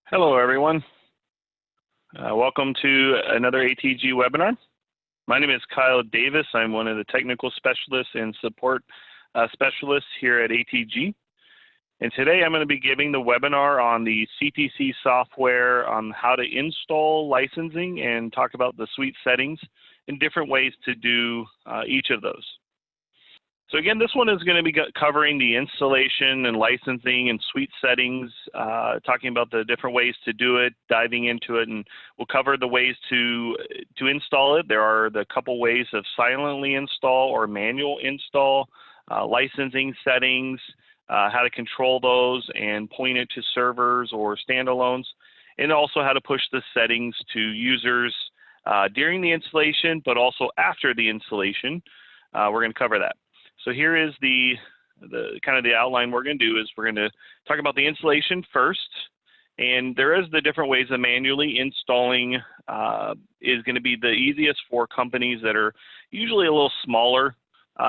Hello, everyone. Welcome to another ATG webinar. My name is Kyle Davis. I'm one of the technical specialists and support specialists here at ATG. And today I'm going to be giving the webinar on the CTC software, on how to install licensing and talk about the suite settings and different ways to do each of those. So again, this one is going to be covering the installation and licensing and suite settings, talking about the different ways to do it, diving into it, and we'll cover the ways to install it. There are the couple ways of silently install or manual install, licensing settings, how to control those and point it to servers or standalones, and also how to push the settings to users during the installation, but also after the installation. We're going to cover that. So here is the kind of the outline we're going to do is we're going to talk about the installation first, and there is the different ways of manually installing is going to be the easiest for companies that are usually a little smaller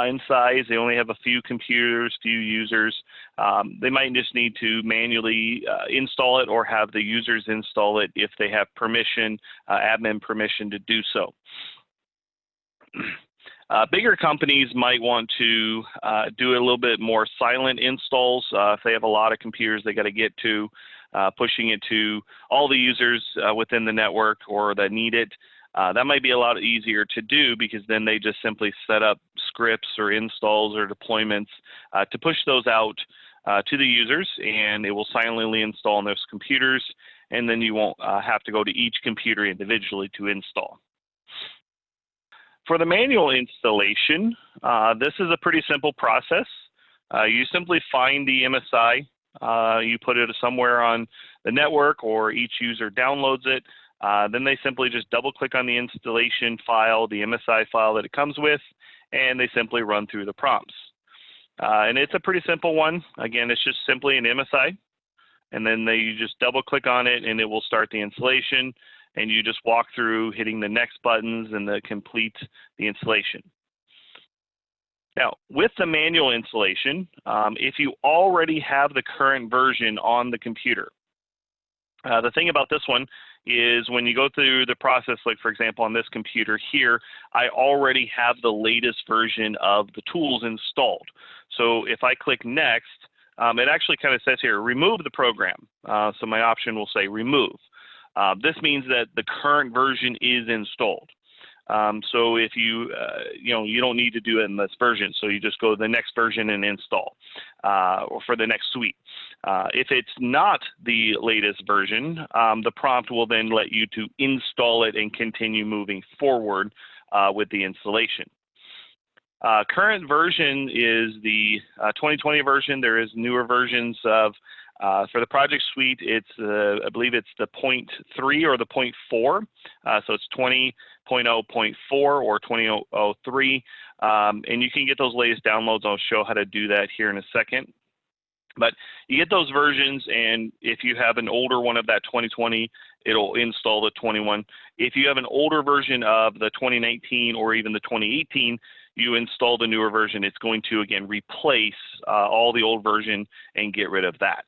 in size. They only have a few computers, few users. They might just need to manually install it or have the users install it if they have permission, admin permission to do so. Bigger companies might want to do a little bit more silent installs. If they have a lot of computers they got to get to, pushing it to all the users within the network or that need it. That might be a lot easier to do because then they just simply set up scripts or installs or deployments to push those out to the users, and it will silently install on those computers, and then you won't have to go to each computer individually to install. For the manual installation, this is a pretty simple process. You simply find the MSI, you put it somewhere on the network or each user downloads it. Then they simply just double click on the installation file, the MSI file that it comes with, and they simply run through the prompts. And it's a pretty simple one. Again, it's just simply an MSI, and then you just double click on it and it will start the installation. And you just walk through hitting the next buttons and complete the installation. Now, with the manual installation, if you already have the current version on the computer, the thing about this one is when you go through the process, like for example on this computer here, I already have the latest version of the tools installed. So if I click next, it actually kind of says here, remove the program. So my option will say remove. This means that the current version is installed. So if you don't need to do it in this version, so you just go to the next version and install, or for the next suite. If it's not the latest version, the prompt will then let you to install it and continue moving forward with the installation. Current version is the 2020 version. There is newer versions of for the project suite, it's I believe it's the 0.3 or the 0.4, so it's 20.0.4 or 20.03, and you can get those latest downloads. I'll show how to do that here in a second. But you get those versions, and if you have an older one of that 2020, it'll install the 21. If you have an older version of the 2019 or even the 2018, you install the newer version. It's going to, again, replace all the old version and get rid of that.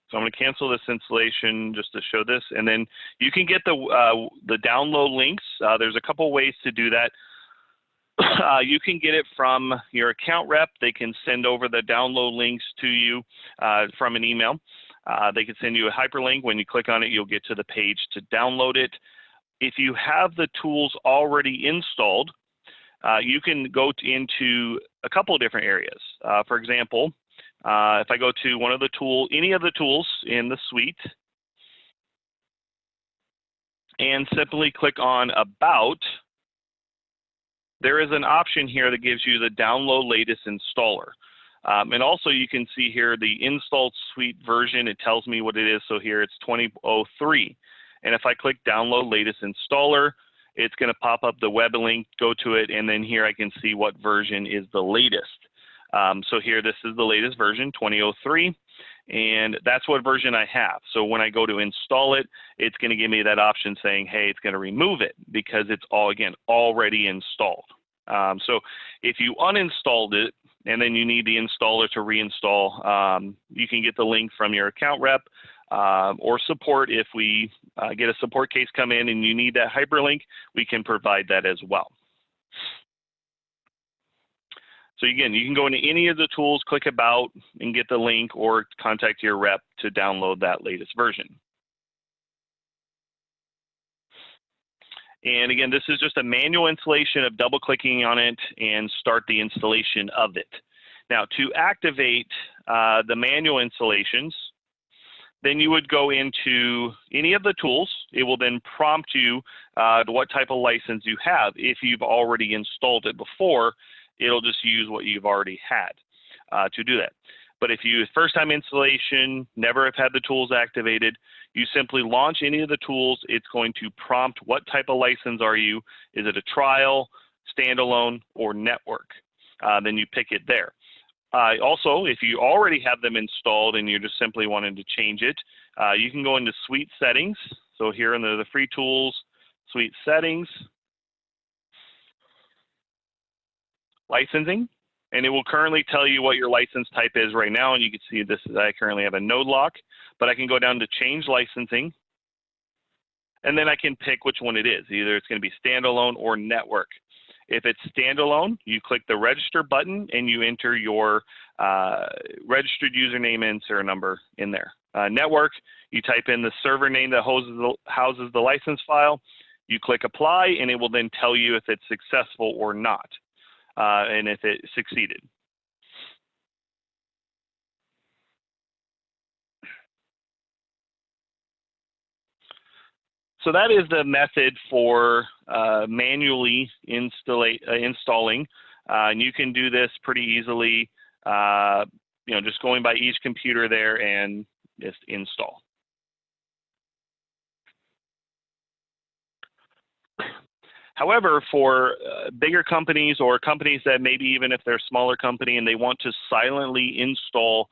So I'm going to cancel this installation just to show this, and then you can get the download links. There's a couple ways to do that. You can get it from your account rep. They can send over the download links to you from an email. They can send you a hyperlink. When you click on it, you'll get to the page to download it. If you have the tools already installed, you can go into a couple of different areas. For example, if I go to one of the any of the tools in the suite, and simply click on About, there is an option here that gives you the download latest installer. And also you can see here the installed suite version. It tells me what it is. So here it's 20.03. And if I click download latest installer, it's going to pop up the web link, go to it, and then here I can see what version is the latest. So here, this is the latest version, 20.03, and that's what version I have. So when I go to install it, it's going to give me that option saying, hey, it's going to remove it because it's already installed. So if you uninstalled it and then you need the installer to reinstall. You can get the link from your account rep or support. If we get a support case come in and you need that hyperlink, we can provide that as well. So again, you can go into any of the tools, click About, and get the link, or contact your rep to download that latest version. And again, this is just a manual installation of double-clicking on it and start the installation of it. Now, to activate the manual installations, then you would go into any of the tools. It will then prompt you to what type of license you have. If you've already installed it before, it'll just use what you've already had to do that. But if you first-time installation, never have had the tools activated, you simply launch any of the tools. It's going to prompt what type of license are you. Is it a trial, standalone, or network? Then you pick it there. Also, if you already have them installed and you're just simply wanting to change it, you can go into Suite Settings. So here in the free tools, Suite Settings, Licensing, and it will currently tell you what your license type is right now. And you can see this is, I currently have a node lock, but I can go down to Change Licensing, and then I can pick which one it is. Either it's going to be standalone or network. If it's standalone, you click the register button and you enter your registered username and serial number in there. Network, you type in the server name that houses the license file. You click apply, and it will then tell you if it's successful or not, and if it succeeded. So that is the method for manually installing. And you can do this pretty easily, just going by each computer there and just install. However, for bigger companies or companies that maybe even if they're a smaller company and they want to silently install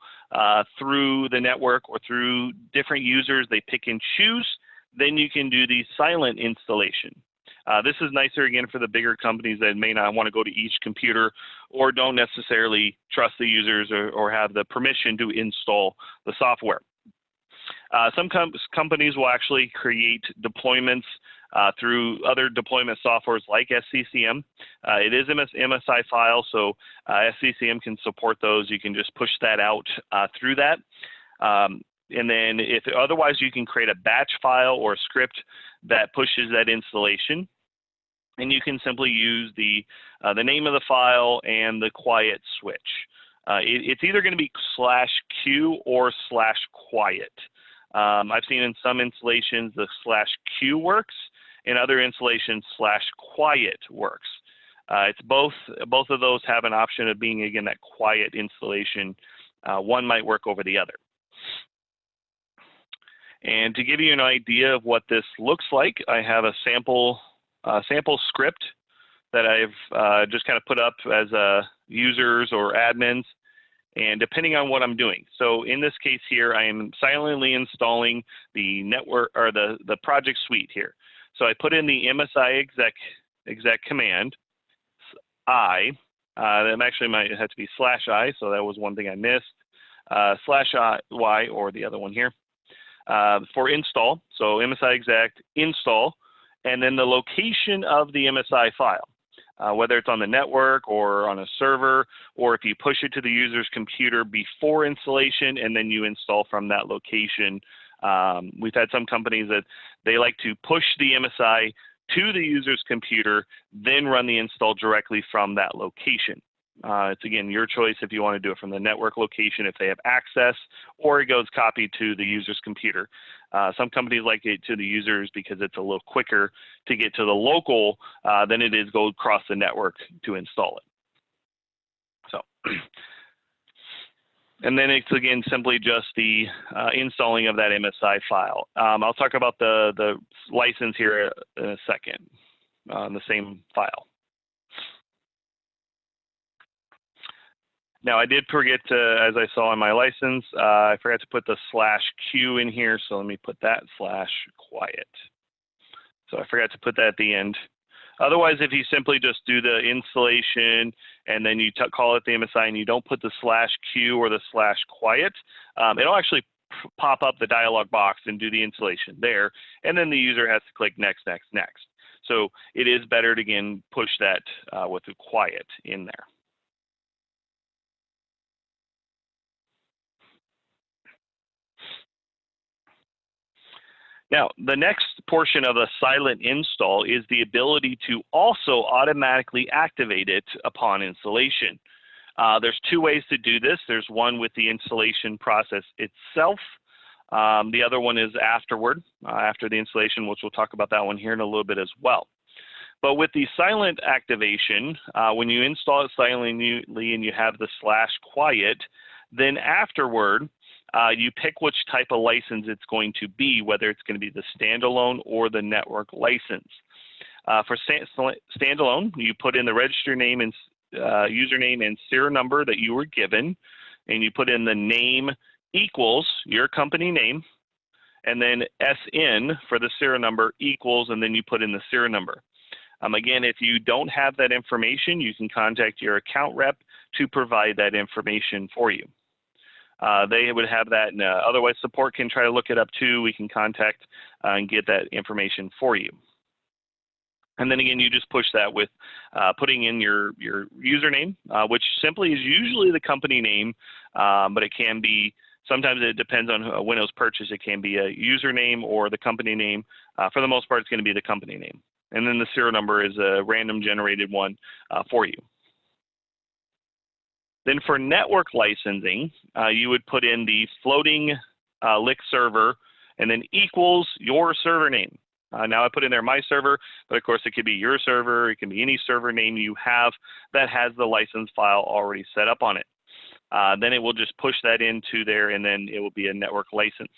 through the network or through different users, they pick and choose, then you can do the silent installation. This is nicer again for the bigger companies that may not want to go to each computer or don't necessarily trust the users or have the permission to install the software. Some companies will actually create deployments through other deployment softwares like SCCM. It is MSI file, so SCCM can support those. You can just push that out through that. And then if otherwise, you can create a batch file or a script that pushes that installation. And you can simply use the name of the file and the quiet switch. It's either going to be /q or /quiet. I've seen in some installations the /q works, in other installations /quiet works. It's both of those have an option of being, again, that quiet installation. One might work over the other. And to give you an idea of what this looks like, I have a sample script that I've just kind of put up as users or admins, and depending on what I'm doing. So in this case here, I am silently installing the network or the project suite here. So I put in the MSI exec command, that actually might have to be /i, so that was one thing I missed, /y, or the other one here, for install. So MSI exec install, and then the location of the MSI file, whether it's on the network or on a server, or if you push it to the user's computer before installation and then you install from that location. We've had some companies that they like to push the MSI to the user's computer, then run the install directly from that location. It's, again, your choice if you want to do it from the network location if they have access, or it goes copied to the user's computer. Some companies like it to the users because it's a little quicker to get to the local than it is go across the network to install it. So, and then it's, again, simply just the installing of that MSI file. I'll talk about the license here in a second on the same file. Now, I did forget to, as I saw in my license, I forgot to put the /q in here, so let me put that /quiet. So I forgot to put that at the end. Otherwise, if you simply just do the installation and then you call it the MSI and you don't put the /Q or the /quiet, it'll actually pop up the dialog box and do the installation there, and then the user has to click next, next, next. So it is better to, again, push that with the quiet in there. Now, the next portion of a silent install is the ability to also automatically activate it upon installation. There's two ways to do this. There's one with the installation process itself. The other one is afterward, after the installation, which we'll talk about that one here in a little bit as well. But with the silent activation, when you install it silently and you have the /quiet, then afterward, you pick which type of license it's going to be, whether it's going to be the standalone or the network license. For standalone, you put in the register name and username and serial number that you were given, and you put in the name equals your company name, and then SN for the serial number equals, and then you put in the serial number. Again, if you don't have that information, you can contact your account rep to provide that information for you. They would have that, and otherwise support can try to look it up too. We can contact and get that information for you. And then again, you just push that with putting in your username, which simply is usually the company name, but it can be, sometimes it depends on when it was purchased. It can be a username or the company name. For the most part, it's going to be the company name. And then the serial number is a random generated one for you. Then for network licensing, you would put in the floating LIC server and then equals your server name. Now I put in there my server, but of course it could be your server, it can be any server name you have that has the license file already set up on it. Then it will just push that into there, and then it will be a network license.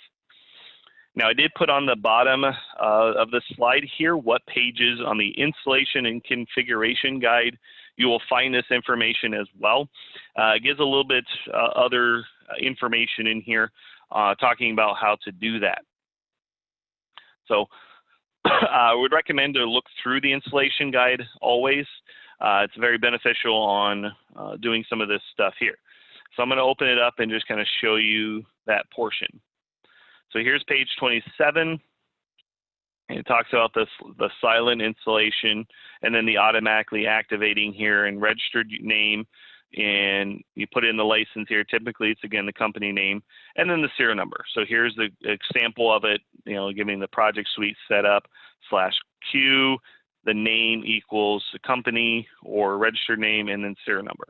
Now I did put on the bottom of the slide here what pages on the installation and configuration guide you will find this information as well. It gives a little bit other information in here talking about how to do that. So I would recommend to look through the installation guide always. It's very beneficial on doing some of this stuff here. So I'm going to open it up and just kind of show you that portion. So here's page 27. And it talks about the silent installation and then the automatically activating here and registered name. And you put in the license here. Typically, it's, again, the company name and then the serial number. So here's the example of it, giving the project suite setup /Q, the name equals the company or registered name and then serial number.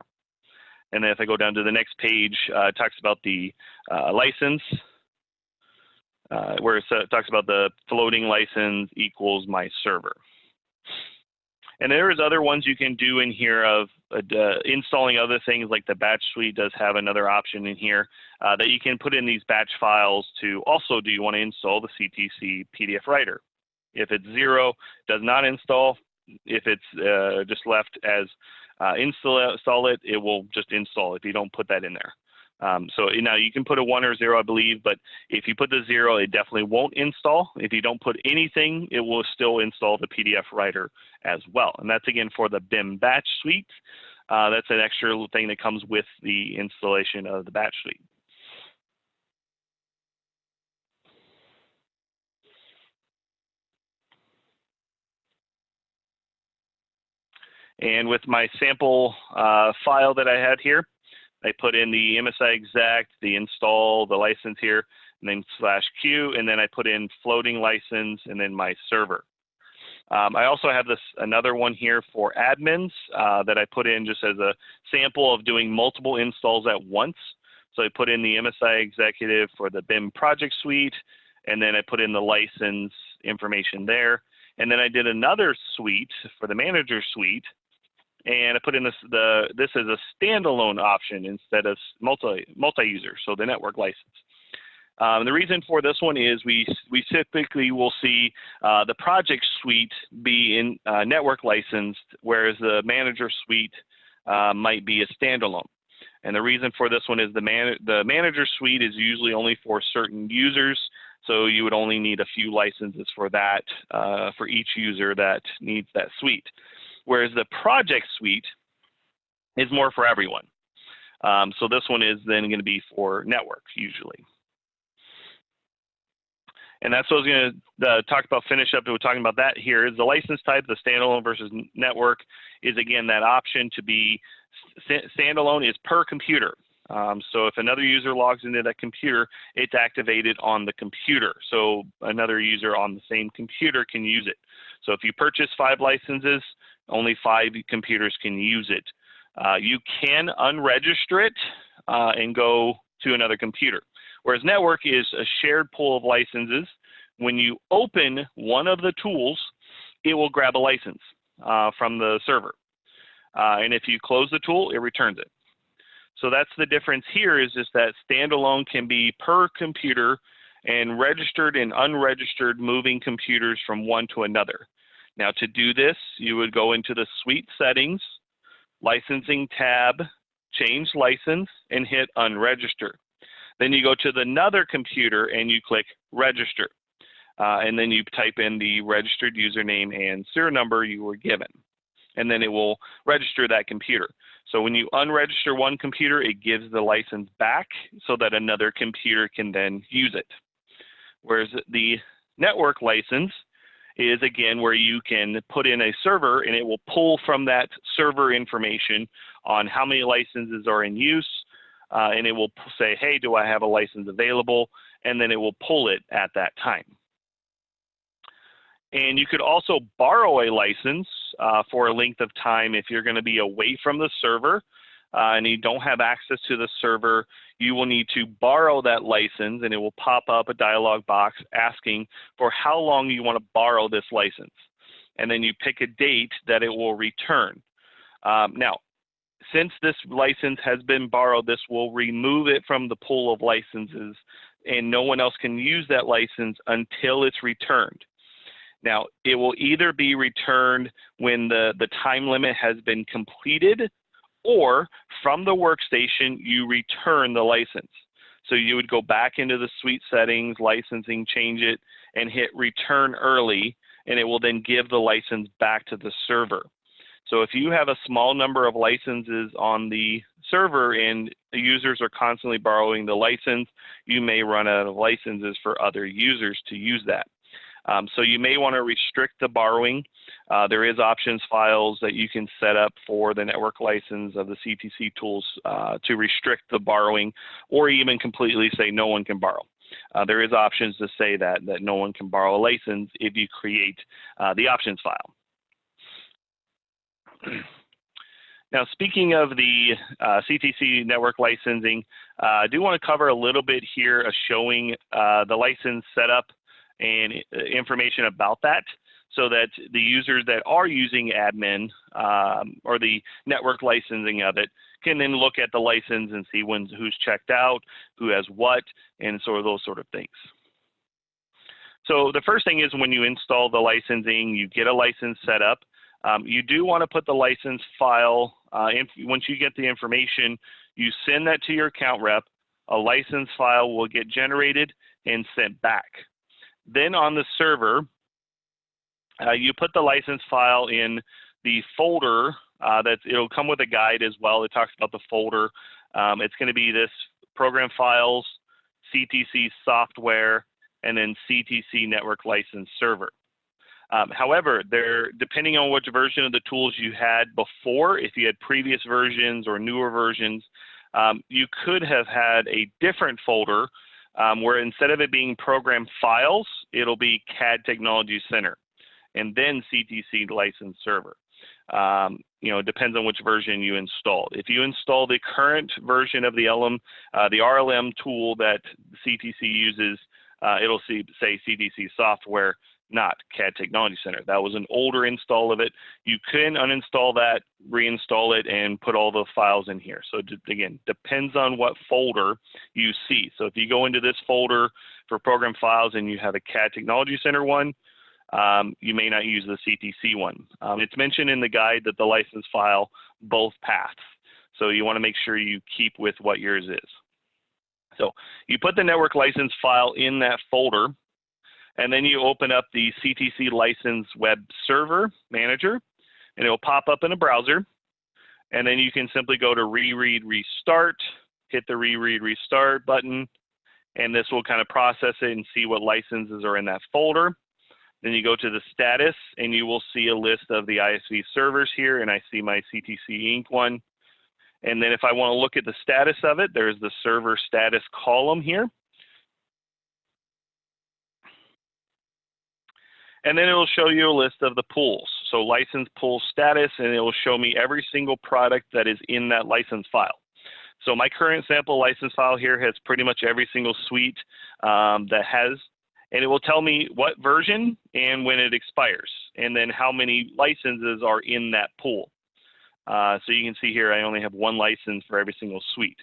And then if I go down to the next page, it talks about the license, where it talks about the floating license equals my server. And there is other ones you can do in here of installing other things, like the batch suite does have another option in here that you can put in these batch files to also, do you want to install the CTC PDF writer? If it's 0, does not install. If it's just left as install it, it will just install if you don't put that in there. So now you can put a 1 or 0, I believe, but if you put the 0, it definitely won't install. If you don't put anything, it will still install the PDF writer as well. And that's, again, for the BIM batch suite. That's an extra thing that comes with the installation of the batch suite. And with my sample file that I had here, I put in the MSI exact, the install, the license here, and then /Q, and then I put in floating license and then my server. I also have another one here for admins that I put in just as a sample of doing multiple installs at once. So I put in the MSI executive for the BIM project suite, and then I put in the license information there. And then I did another suite for the manager suite, and I put in this is a standalone option instead of multi-user, so the network license. The reason for this one is we typically will see the project suite be in network licensed, whereas the manager suite might be a standalone. And the reason for this one is the manager suite is usually only for certain users. So you would only need a few licenses for that, for each user that needs that suite. Whereas the project suite is more for everyone. So this one is then going to be for networks usually. And that's what I was going to talk about, finish up. We're talking about that here. Is the license type, the standalone versus network, is again that option to be standalone is per computer. So if another user logs into that computer, it's activated on the computer. So another user on the same computer can use it. So if you purchase 5 licenses, only 5 computers can use it. You can unregister it and go to another computer. Whereas network is a shared pool of licenses. When you open one of the tools, it will grab a license from the server. And if you close the tool, it returns it. So that's the difference here, is just that standalone can be per computer and registered and unregistered, moving computers from one to another. Now to do this, you would go into the suite settings, licensing tab, change license, and hit unregister. Then you go to another computer and you click register. And then you type in the registered username and serial number you were given. And then it will register that computer. So when you unregister one computer, it gives the license back so that another computer can then use it. Whereas the network license is again where you can put in a server and it will pull from that server information on how many licenses are in use, and it will say, hey, do I have a license available? And then it will pull it at that time. And you could also borrow a license for a length of time if you're going to be away from the server and you don't have access to the server. You will need to borrow that license, and it will pop up a dialog box asking for how long you want to borrow this license. And then you pick a date that it will return. Now, since this license has been borrowed, this will remove it from the pool of licenses, and no one else can use that license until it's returned. Now, it will either be returned when the time limit has been completed, or from the workstation, you return the license. So you would go back into the suite settings, licensing, change it, and hit return early, and it will then give the license back to the server. So if you have a small number of licenses on the server and the users are constantly borrowing the license, you may run out of licenses for other users to use that. So you may want to restrict the borrowing. There is options files that you can set up for the network license of the CTC tools to restrict the borrowing, or even completely say no one can borrow. There is options to say that no one can borrow a license if you create the options file. Now, speaking of the CTC network licensing, I do want to cover a little bit here showing the license setup and information about that, so that the users that are using admin or the network licensing of it can then look at the license and see who's checked out, who has what, and sort of those sort of things. So the first thing is, when you install the licensing, you get a license set up. You do want to put the license file, once you get the information, you send that to your account rep. A license file will get generated and sent back. Then on the server, you put the license file in the folder. It'll come with a guide as well. It talks about the folder. It's going to be this program files, CTC software, and then CTC network license server. However, depending on which version of the tools you had before, if you had previous versions or newer versions, you could have had a different folder where instead of it being program files, it'll be CAD Technology Center, and then CTC license server. It depends on which version you install. If you install the current version of the RLM tool that CTC uses, it'll say CTC software, not CAD Technology Center. That was an older install of it. You can uninstall that, reinstall it, and put all the files in here. So again, depends on what folder you see. So if you go into this folder for program files and you have a CAD Technology Center one, you may not use the CTC one. It's mentioned in the guide that the license file both paths. So you want to make sure you keep with what yours is. So you put the network license file in that folder, and then you open up the CTC license web server manager, and it will pop up in a browser. And then you can simply go to reread restart, hit the reread restart button, and this will kind of process it and see what licenses are in that folder. Then you go to the status, and you will see a list of the ISV servers here, and I see my CTC Inc. one. And then if I want to look at the status of it, there's the server status column here. And then it will show you a list of the pools. So license pool status, and it will show me every single product that is in that license file. So my current sample license file here has pretty much every single suite that has, and it will tell me what version and when it expires, and then how many licenses are in that pool. So you can see here I only have one license for every single suite.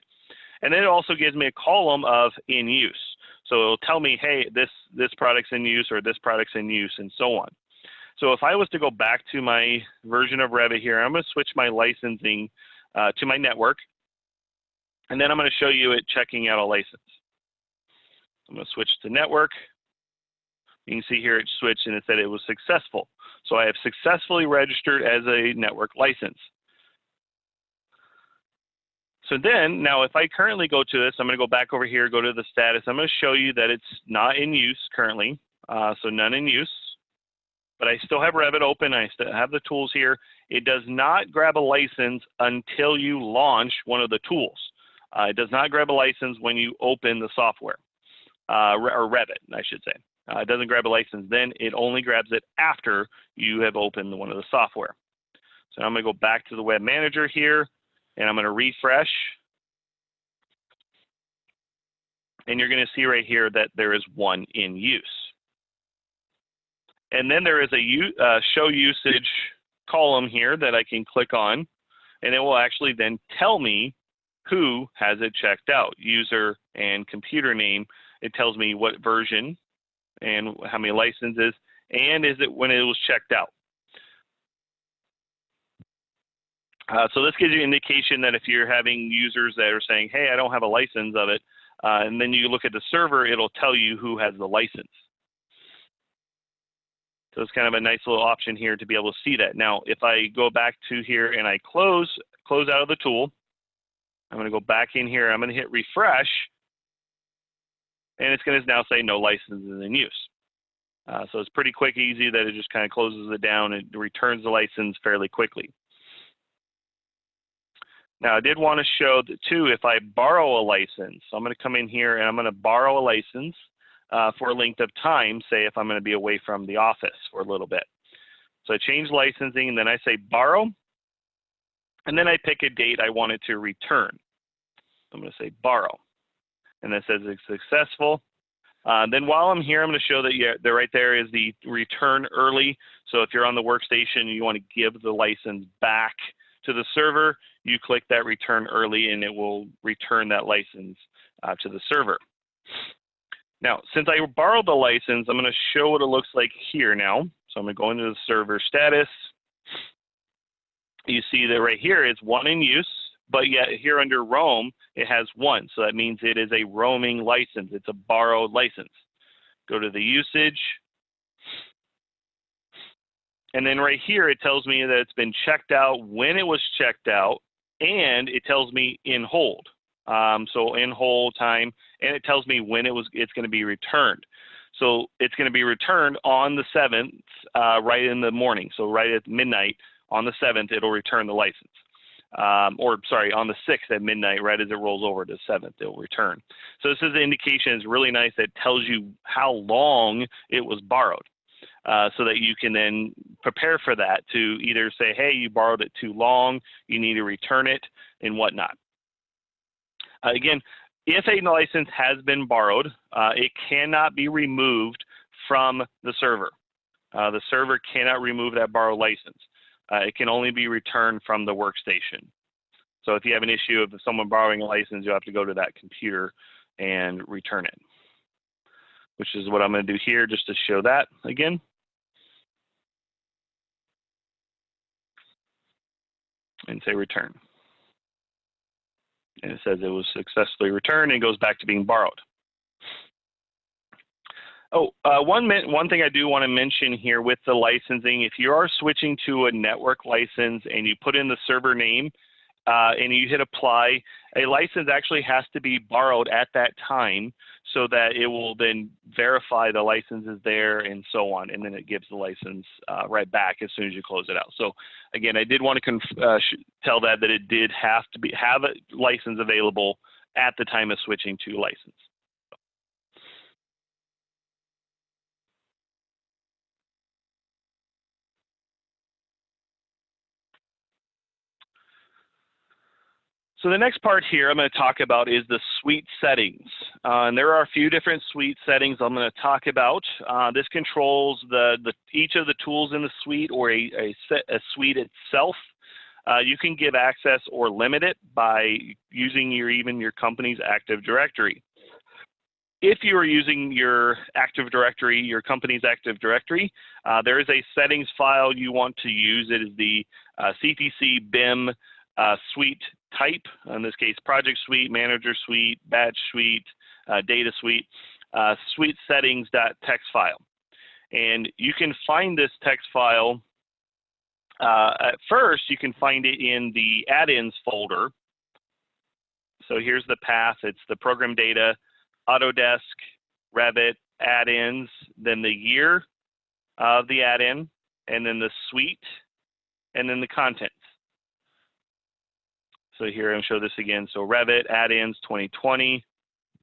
And then it also gives me a column of in use. So it'll tell me, hey, this product's in use, or this product's in use, and so on. So if I was to go back to my version of Revit here, I'm going to switch my licensing to my network, and then I'm going to show you it checking out a license. I'm going to switch to network. You can see here it switched, and it said it was successful. So I have successfully registered as a network license. So then, now if I currently go to this, I'm going to go back over here, go to the status. I'm going to show you that it's not in use currently, so none in use. But I still have Revit open. I still have the tools here. It does not grab a license until you launch one of the tools. It does not grab a license when you open the software, or Revit, I should say. It doesn't grab a license then. It only grabs it after you have opened one of the software. So I'm going to go back to the web manager here, and I'm going to refresh. And you're going to see right here that there is one in use. And then there is a show usage column here that I can click on, and it will actually then tell me who has it checked out, user and computer name. It tells me what version and how many licenses, and is it when it was checked out. So this gives you an indication that if you're having users that are saying, hey, I don't have a license of it, and then you look at the server, it'll tell you who has the license. So it's kind of a nice little option here to be able to see that. Now, if I go back to here and I close out of the tool, I'm going to go back in here. I'm going to hit refresh, and it's going to now say no licenses in use. So it's pretty quick, easy that it just kind of closes it down and returns the license fairly quickly. Now, I did want to show that too, if I borrow a license, so I'm going to come in here and I'm going to borrow a license for a length of time, say if I'm going to be away from the office for a little bit. So I change licensing, and then I say borrow, and then I pick a date I want it to return. I'm going to say borrow, and that says it's successful. Then while I'm here, I'm going to show that right there is the return early. So if you're on the workstation and you want to give the license back to the server, you click that return early, and it will return that license to the server. Now, since I borrowed the license, I'm going to show what it looks like here now. So I'm going to go into the server status. You see that right here is one in use, but yet here under roam, it has one. So that means it is a roaming license. It's a borrowed license. Go to the usage. And then right here, it tells me that it's been checked out, when it was checked out, and it tells me in hold. So in hold time, and it tells me when it's going to be returned. So it's going to be returned on the 7th, right in the morning. So right at midnight on the 7th, it'll return the license. Or sorry, on the 6th at midnight, right as it rolls over to 7th, it'll return. So this is an indication. It's really nice that tells you how long it was borrowed. So that you can then prepare for that to either say, hey, you borrowed it too long, you need to return it, and whatnot. Again, if a license has been borrowed, it cannot be removed from the server. The server cannot remove that borrowed license. It can only be returned from the workstation. So if you have an issue of someone borrowing a license, you'll have to go to that computer and return it, which is what I'm going to do here just to show that again. And say return. And it says it was successfully returned and goes back to being borrowed. Oh, one thing I do want to mention here with the licensing, if you are switching to a network license and you put in the server name and you hit apply, a license actually has to be borrowed at that time so that it will then verify the license is there and so on, and then it gives the license right back as soon as you close it out. So again, I did want to tell that it did have a license available at the time of switching to license. So the next part here I'm going to talk about is the suite settings. And there are a few different suite settings I'm going to talk about. This controls each of the tools in the suite or a suite itself. You can give access or limit it by using even your company's Active Directory. If you are using your Active Directory, your company's Active Directory, there is a settings file you want to use. It is the CTC BIM suite type, in this case project suite, manager suite, batch suite, data suite, suite settings.txt file. And you can find this text file, at first you can find it in the add-ins folder. So here's the path, it's the program data, Autodesk, Revit, add-ins, then the year of the add-in, and then the suite, and then the contents. So here I'm show this again. So Revit, add-ins 2020,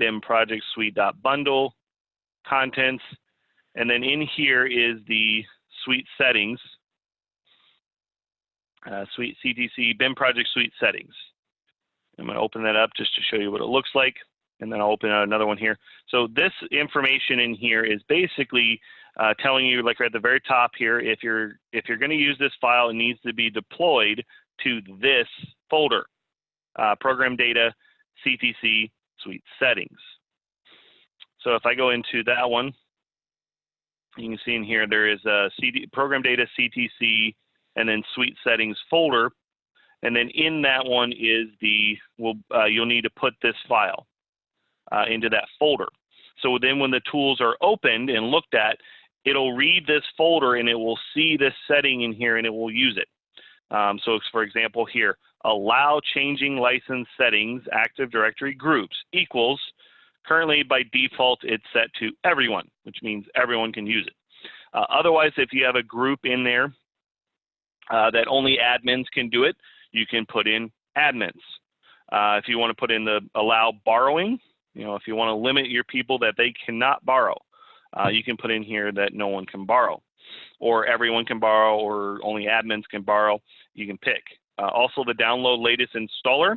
BIM project suite.bundle, contents, and then in here is the suite settings, suite CTC BIM project suite settings. I'm going to open that up just to show you what it looks like, and then I'll open out another one here. So this information in here is basically telling you, like right at the very top here, if you're going to use this file, it needs to be deployed to this folder. Program data, CTC, suite settings. So if I go into that one, you can see in here there is a program data, CTC, and then suite settings folder. And then in that one is you'll need to put this file into that folder. So then when the tools are opened and looked at, it'll read this folder and it will see this setting in here and it will use it. So for example here, allow changing license settings Active Directory groups equals, currently by default it's set to everyone, which means everyone can use it. Otherwise, if you have a group in there that only admins can do it, you can put in admins. If you want to put in the allow borrowing, if you want to limit your people that they cannot borrow, you can put in here that no one can borrow, or everyone can borrow, or only admins can borrow. You can pick. Also the download latest installer.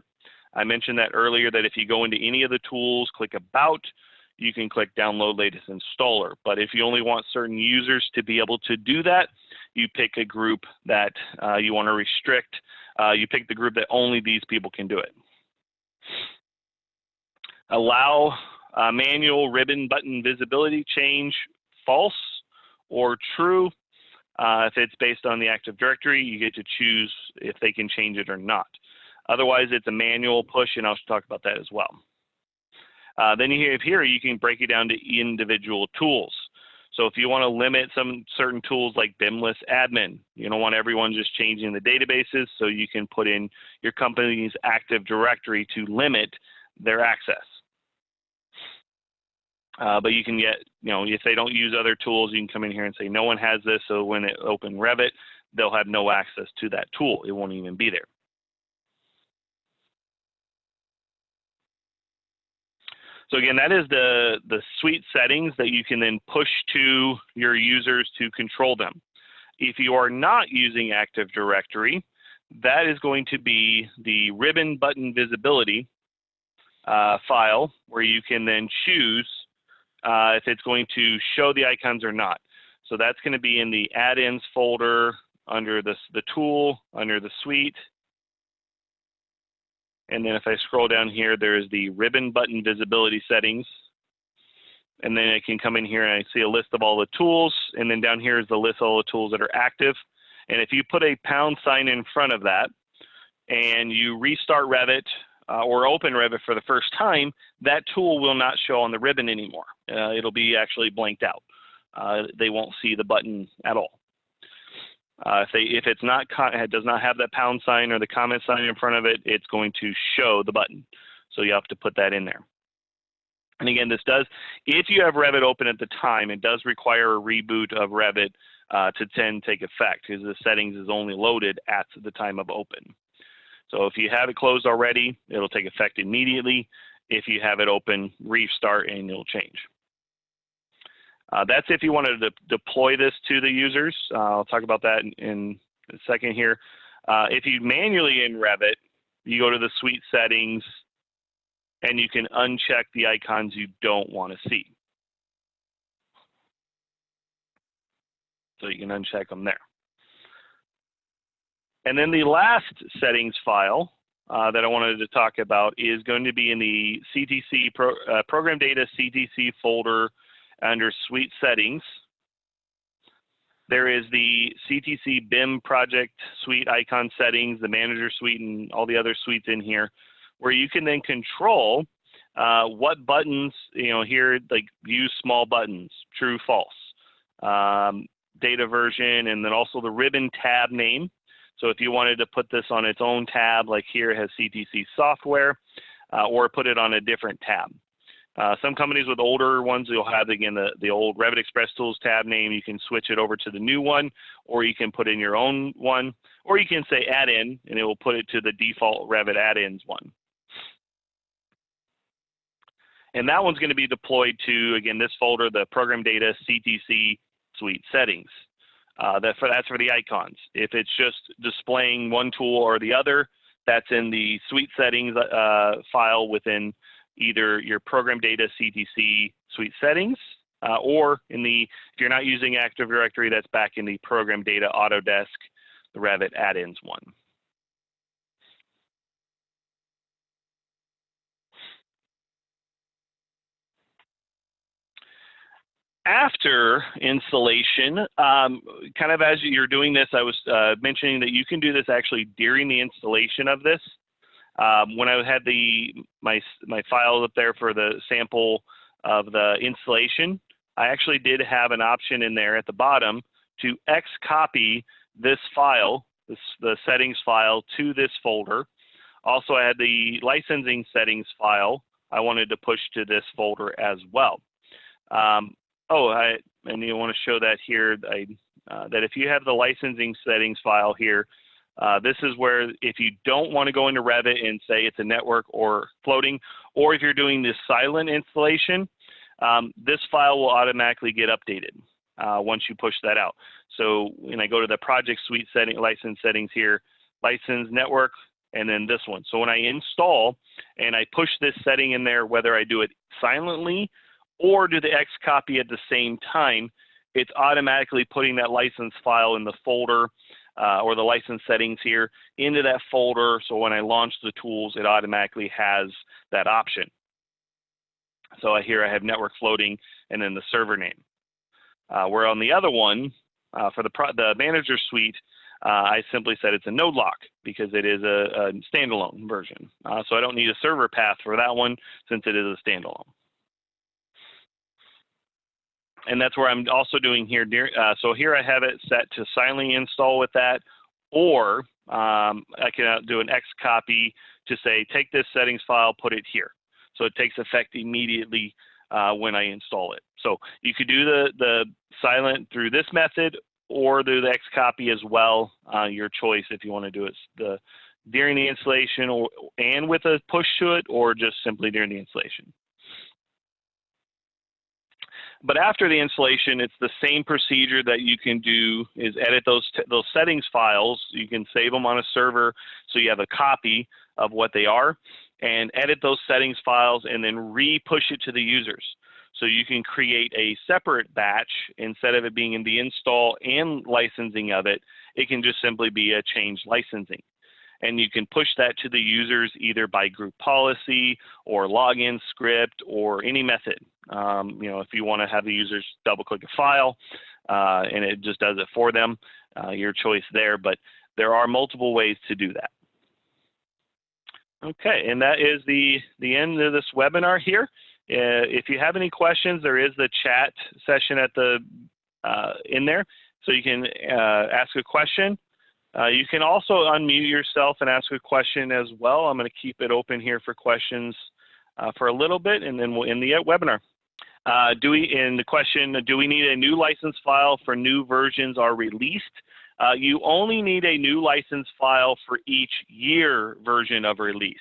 I mentioned that earlier, that if you go into any of the tools, click about, you can click download latest installer. But if you only want certain users to be able to do that, you pick a group that you want to restrict. You pick the group that only these people can do it. Allow manual ribbon button visibility change false or true. If it's based on the Active Directory, you get to choose if they can change it or not. Otherwise, it's a manual push, and I'll talk about that as well. Then you have here, you can break it down to individual tools. So if you want to limit some certain tools like BIMless admin, you don't want everyone just changing the databases, so you can put in your company's Active Directory to limit their access. But you can get, if they don't use other tools, you can come in here and say, no one has this, so when it open Revit, they'll have no access to that tool. It won't even be there. So again, that is the suite settings that you can then push to your users to control them. If you are not using Active Directory, that is going to be the ribbon button visibility file, where you can then choose if it's going to show the icons or not. So that's going to be in the add-ins folder under the tool, under the suite. And then if I scroll down here, there's the ribbon button visibility settings. And then I can come in here and I see a list of all the tools. And then down here is the list of all the tools that are active. And if you put a pound sign in front of that and you restart Revit or open Revit for the first time, that tool will not show on the ribbon anymore. It'll be actually blanked out. They won't see the button at all. If it's not, it does not have that pound sign or the comment sign in front of it, it's going to show the button. So you have to put that in there. And again, this does, if you have Revit open at the time, it does require a reboot of Revit to then take effect, because the settings is only loaded at the time of open. So if you have it closed already, it'll take effect immediately. If you have it open, restart and it'll change. That's if you wanted to deploy this to the users. I'll talk about that in a second here. If you manually in Revit, you go to the suite settings and you can uncheck the icons you don't want to see. So you can uncheck them there. And then the last settings file that I wanted to talk about is going to be in the CTC, Program Data CTC folder under Suite Settings. There is the CTC BIM Project Suite icon settings, the Manager Suite, and all the other suites in here, where you can then control what buttons, here, like use small buttons, true, false, data version, and then also the ribbon tab name. So if you wanted to put this on its own tab, like here it has CTC software, or put it on a different tab. Some companies with older ones, you'll have, again, the old Revit Express Tools tab name. You can switch it over to the new one, or you can put in your own one, or you can say add-in, and it will put it to the default Revit add-ins one. And that one's going to be deployed to, again, this folder, the Program Data CTC Suite Settings. That's for the icons. If it's just displaying one tool or the other, that's in the Suite Settings file within either your Program Data CTC Suite Settings, or if you're not using Active Directory, that's back in the Program Data Autodesk, the Revit add-ins one. After installation, kind of as you're doing this, I was mentioning that you can do this actually during the installation of this. When I had my files up there for the sample of the installation, I actually did have an option in there at the bottom to copy this file, the settings file, to this folder. Also, I had the licensing settings file I wanted to push to this folder as well. And you want to show that here, that if you have the licensing settings file here, this is where, if you don't want to go into Revit and say it's a network or floating, or if you're doing this silent installation, this file will automatically get updated once you push that out. So when I go to the project suite setting, license settings here, license network, and then this one. So when I install and I push this setting in there, whether I do it silently or do the copy at the same time, it's automatically putting that license file in the folder or the license settings here into that folder. So when I launch the tools, it automatically has that option. So here I have network floating and then the server name. Where on the other one, for the manager suite, I simply said it's a node lock because it is a standalone version. So I don't need a server path for that one since it is a standalone. And that's where I'm also doing here. So here I have it set to silently install with that, or I can do an copy to say, take this settings file, put it here. So it takes effect immediately when I install it. So you could do the silent through this method or do the copy as well, your choice if you want to do it during the installation and with a push to it, or just simply during the installation. But after the installation, it's the same procedure that you can do is edit those settings files. You can save them on a server so you have a copy of what they are, and edit those settings files and then re-push it to the users. So you can create a separate batch. Instead of it being in the install and licensing of it, it can just simply be a change licensing. And you can push that to the users either by group policy or login script or any method. If you want to have the users double click a file and it just does it for them, your choice there. But there are multiple ways to do that. Okay, and that is the end of this webinar here. If you have any questions, there is the chat session at the in there, so you can ask a question. You can also unmute yourself and ask a question as well. I'm going to keep it open here for questions for a little bit, and then we'll end the webinar. Do we need a new license file for new versions are released? You only need a new license file for each year version of release.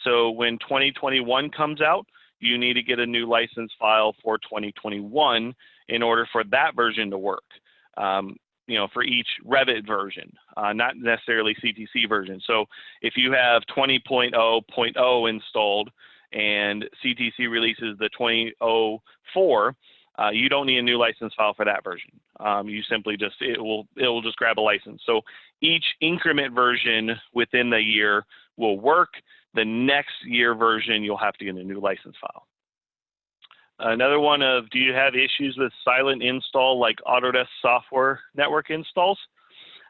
So when 2021 comes out, you need to get a new license file for 2021 in order for that version to work. You know, for each Revit version, not necessarily CTC version. So if you have 20.0.0 installed and CTC releases the 20.04, you don't need a new license file for that version. You simply just, it will just grab a license. So each increment version within the year will work. The next year version, you'll have to get a new license file. Another one of, do you have issues with silent install like Autodesk software network installs?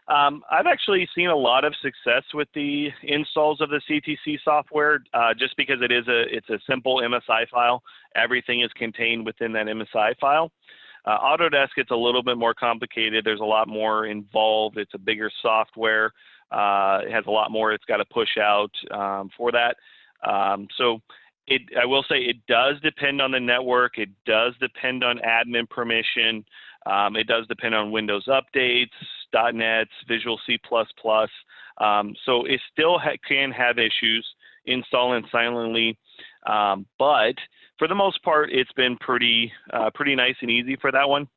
I've actually seen a lot of success with the installs of the CTC software just because it's a simple MSI file. Everything is contained within that MSI file. Autodesk, it's a little bit more complicated. There's a lot more involved. It's a bigger software. It has a lot more it's got to push out for that. I will say it does depend on the network. It does depend on admin permission. It does depend on Windows updates, .NET, Visual C++. So it still can have issues installing silently, but for the most part, it's been pretty nice and easy for that one.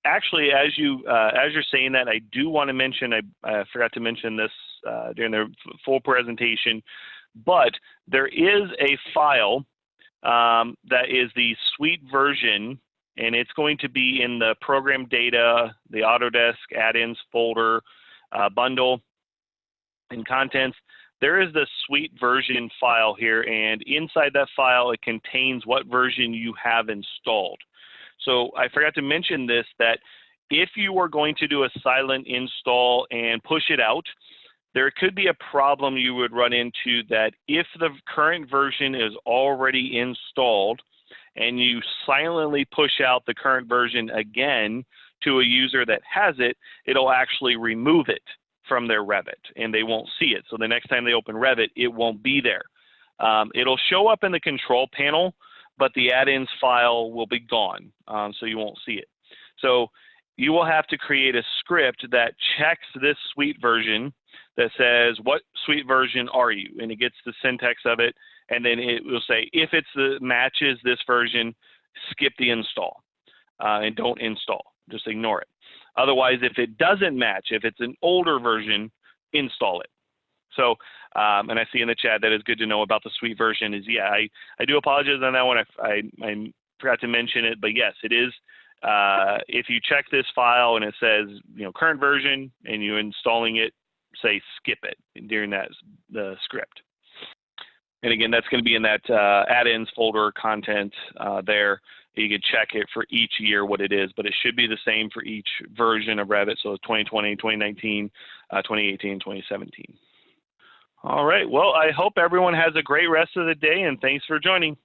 Actually, as you're saying that, I do want to mention, I forgot to mention this during the full presentation, but there is a file that is the suite version, and it's going to be in the program data, the Autodesk add-ins folder, bundle, and contents. There is the suite version file here, and inside that file, it contains what version you have installed. So I forgot to mention this, that if you are going to do a silent install and push it out, there could be a problem you would run into that if the current version is already installed and you silently push out the current version again to a user that has it, it'll actually remove it from their Revit and they won't see it. So the next time they open Revit, it won't be there. It'll show up in the control panel, but the add-ins file will be gone, so you won't see it. So you will have to create a script that checks this suite version that says, what suite version are you? And it gets the syntax of it, and then it will say, if it matches this version, skip the install and don't install, just ignore it. Otherwise, if it doesn't match, if it's an older version, install it. So, and I see in the chat that it's good to know about the suite version is, yeah, I do apologize on that one. I forgot to mention it, but yes, it is. If you check this file and it says, you know, current version and you're installing it, say skip it during the script. And again, that's going to be in that add-ins folder content there. You can check it for each year what it is, but it should be the same for each version of Revit. So 2020, 2019, 2018, 2017. All right. Well, I hope everyone has a great rest of the day, and thanks for joining.